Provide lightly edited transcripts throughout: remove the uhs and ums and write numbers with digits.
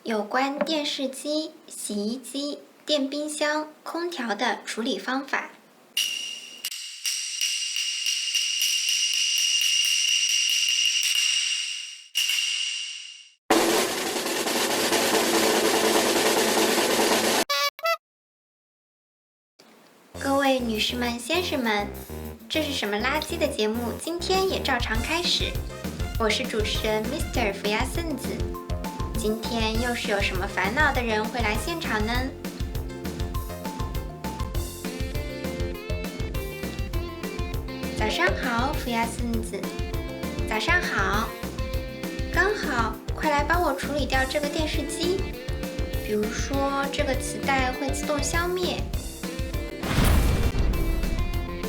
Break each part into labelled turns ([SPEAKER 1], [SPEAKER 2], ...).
[SPEAKER 1] 有关电视机、洗衣机、电冰箱、空调的处理方法。各位女士们、先生们，这是什么垃圾的节目？今天也照常开始。我是主持人 Mr. 福亚圣子。今天又是有什么烦恼的人会来现场呢？早上好，福亚圣子。早上好。刚好，快来帮我处理掉这个电视机。比如说，这个磁带会自动消灭。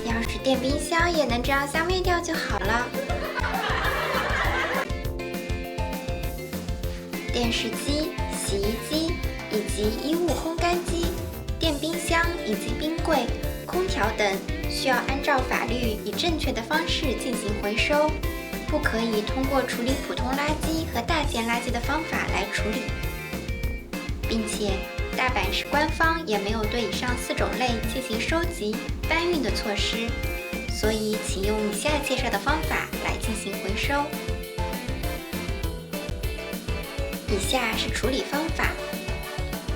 [SPEAKER 1] 要是电冰箱也能这样消灭掉就好了。电视机、洗衣机以及衣物烘干机、电冰箱以及冰柜、空调等，需要按照法律以正确的方式进行回收，不可以通过处理普通垃圾和大件垃圾的方法来处理，并且大阪市官方也没有对以上4种类进行收集、搬运的措施，所以请用以下介绍的方法来进行回收。以下是处理方法。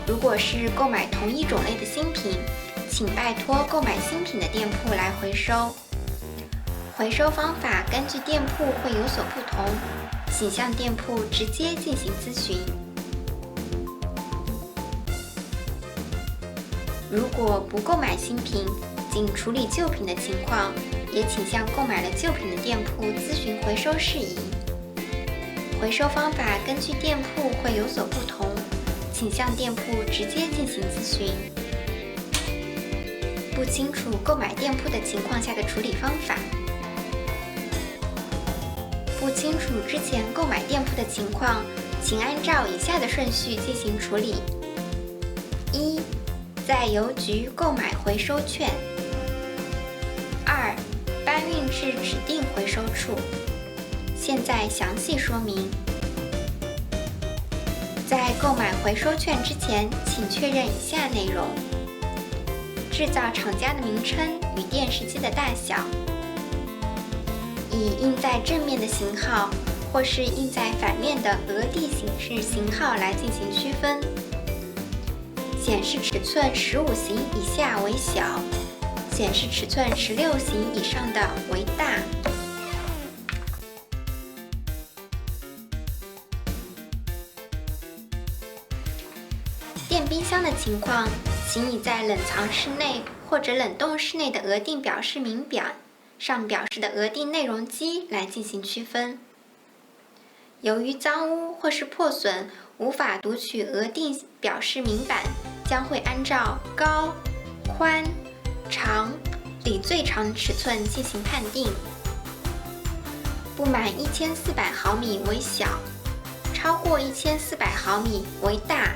[SPEAKER 1] 如果是购买同一种类的新品，请拜托购买新品的店铺来回收。回收方法根据店铺会有所不同，请向店铺直接进行咨询。如果不购买新品，仅处理旧品的情况，也请向购买了旧品的店铺咨询回收事宜。回收方法根据店铺会有所不同，请向店铺直接进行咨询。不清楚购买店铺的情况下的处理方法。不清楚之前购买店铺的情况，请按照以下的顺序进行处理。1. 在邮局购买回收券。2. 搬运至指定回收处。现在详细说明。在购买回收券之前，请确认以下内容：制造厂家的名称与电视机的大小，以印在正面的型号或是印在反面的额地形式型号来进行区分。显示尺寸15型以下为小，显示尺寸16型以上的为大。电冰箱的情况，请以在冷藏室内或者冷冻室内的额定表示明表上表示的额定内容机来进行区分。由于脏污或是破损无法读取额定表示明板，将会按照高、宽、长、里最长的尺寸进行判定。不满1400毫米为小，超过1400毫米为大。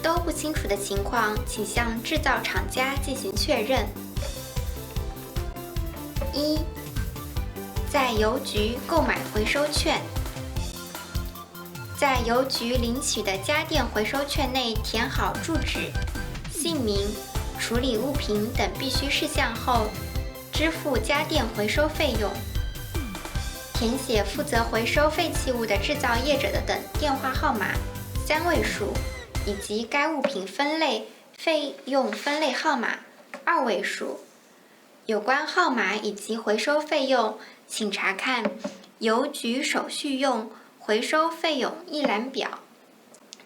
[SPEAKER 1] 都不清楚的情况，请向制造厂家进行确认。1. 在邮局购买回收券。在邮局领取的家电回收券内填好住址、姓名、处理物品等必须事项后，支付家电回收费用。填写负责回收废弃物的制造业者的等电话号码3位数，以及该物品分类费用分类号码2位数。有关号码以及回收费用，请查看邮局手续用回收费用一览表。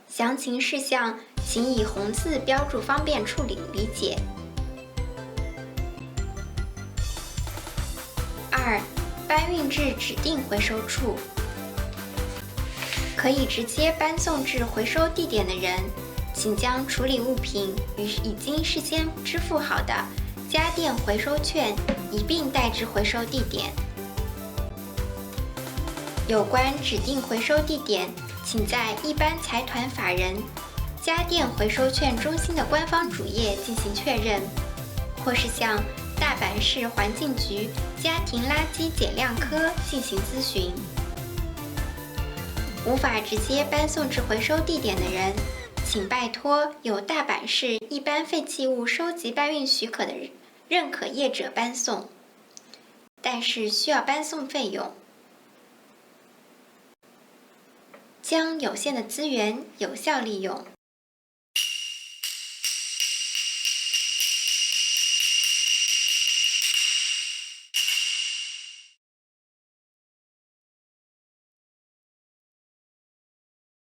[SPEAKER 1] 详情事项请以红字标注，方便处理理解。2. 搬运至指定回收处。可以直接搬送至回收地点的人，请将处理物品与已经事先支付好的家电回收券一并带至回收地点。有关指定回收地点，请在一般财团法人家电回收券中心的官方主页进行确认，或是向大阪市环境局家庭垃圾减量科进行咨询。无法直接搬送至回收地点的人，请拜托有大阪市一般废弃物收集搬运许可的认可业者搬送，但是需要搬送费用。将有限的资源有效利用。